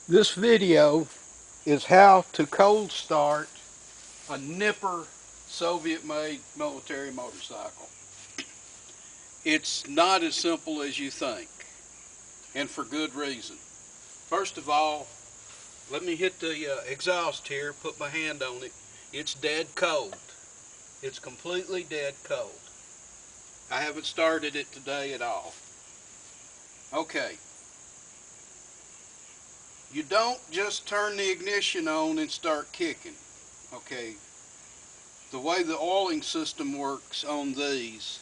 This video is how to cold start a Dnepr Soviet-made military motorcycle. It's not as simple as you think, and for good reason. First of all, let me hit the exhaust here, put my hand on it. It's dead cold. It's completely dead cold. I haven't started it today at all. Okay. You don't just turn the ignition on and start kicking. Okay. The way the oiling system works on these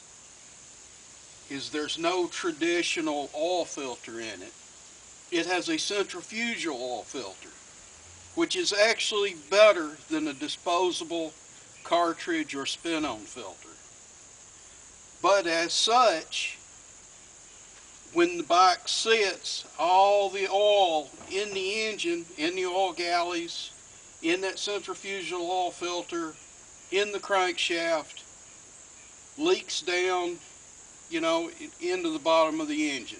is there's no traditional oil filter in it. It has a centrifugal oil filter, which is actually better than a disposable cartridge or spin-on filter. But as such, when the bike sits, all the oil in the engine, in the oil galleys, in that centrifugal oil filter, in the crankshaft, leaks down, into the bottom of the engine,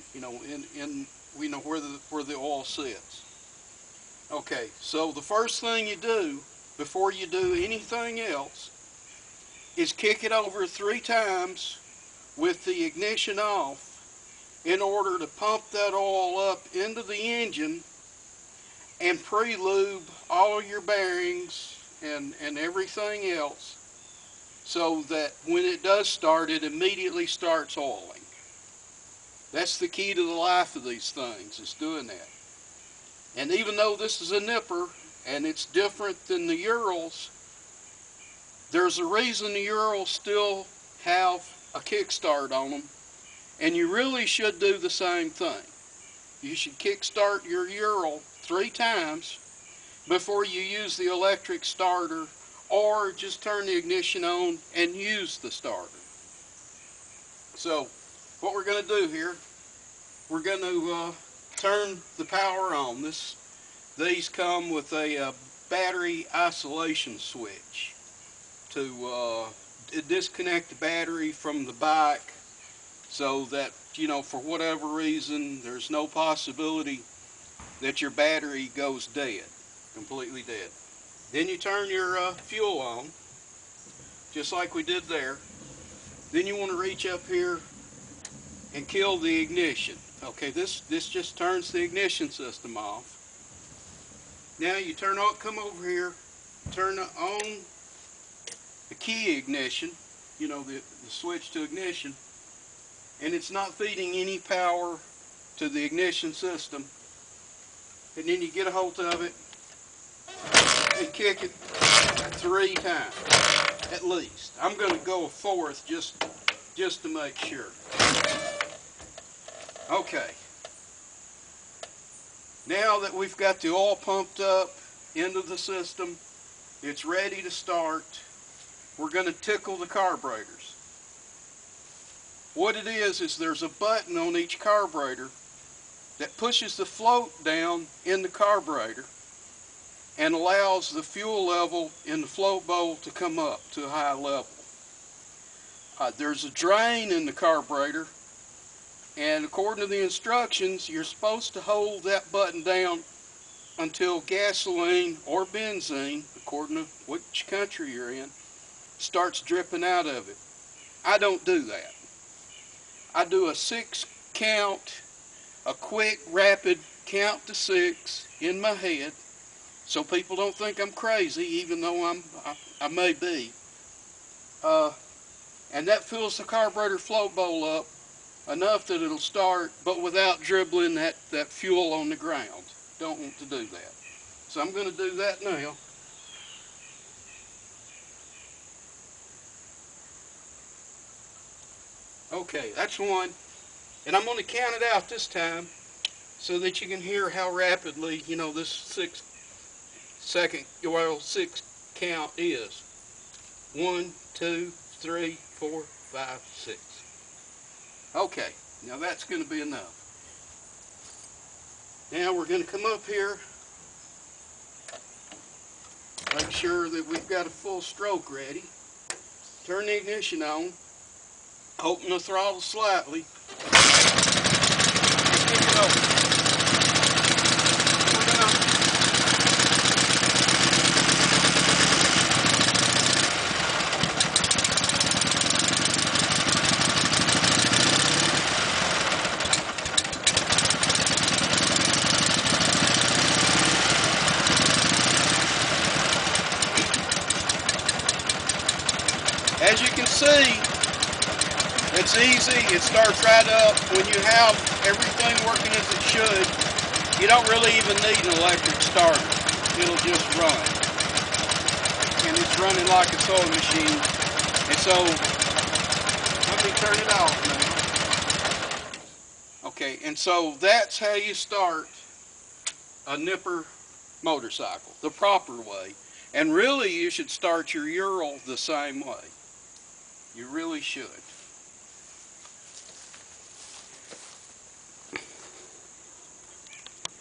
where the oil sits. Okay, so the first thing you do before you do anything else is kick it over 3 times with the ignition off in order to pump that oil up into the engine and pre-lube all your bearings and everything else, so that when it does start, it immediately starts oiling. That's the key to the life of these things, is doing that. And even though this is a Dnepr and it's different than the Urals, there's a reason the Urals still have a kickstart on them, and you really should do the same thing. You should kickstart your Ural 3 times before you use the electric starter, or just turn the ignition on and use the starter. So what we're going to do here, we're going to turn the power on. These come with a battery isolation switch to disconnect the battery from the bike, so that, for whatever reason, there's no possibility that your battery goes dead, completely dead. Then you turn your fuel on, just like we did there. Then you want to reach up here and kill the ignition. Okay, this just turns the ignition system off. Now you come over here, turn on the key ignition, the switch to ignition, and it's not feeding any power to the ignition system. And then you get a hold of it and kick it 3 times, at least. I'm going to go a 4th just to make sure. Okay. Now that we've got the oil pumped up into the system, it's ready to start. We're going to tickle the carburetors. What it is there's a button on each carburetor that pushes the float down in the carburetor and allows the fuel level in the float bowl to come up to a high level. There's a drain in the carburetor, and according to the instructions, you're supposed to hold that button down until gasoline or benzene, according to which country you're in, starts dripping out of it. I don't do that. I do a 6 count, a quick, rapid count to 6 in my head, so people don't think I'm crazy, even though I may be. And that fills the carburetor float bowl up enough that it'll start, but without dribbling that fuel on the ground. Don't want to do that. So I'm going to do that now. Okay, that's 1. And I'm going to count it out this time so that you can hear how rapidly, this 6 count is. 1, 2, 3, 4, 5, 6. Okay, now that's going to be enough. Now we're going to come up here, make sure that we've got a full stroke ready. Turn the ignition on, open the throttle slightly, and kick it over. We're going to see, it's easy. It starts right up. When you have everything working as it should, you don't really even need an electric starter. It'll just run. And it's running like a sewing machine. And so, let me turn it off now. Okay, and so that's how you start a Dnepr motorcycle, the proper way. And really, you should start your Ural the same way. You really should.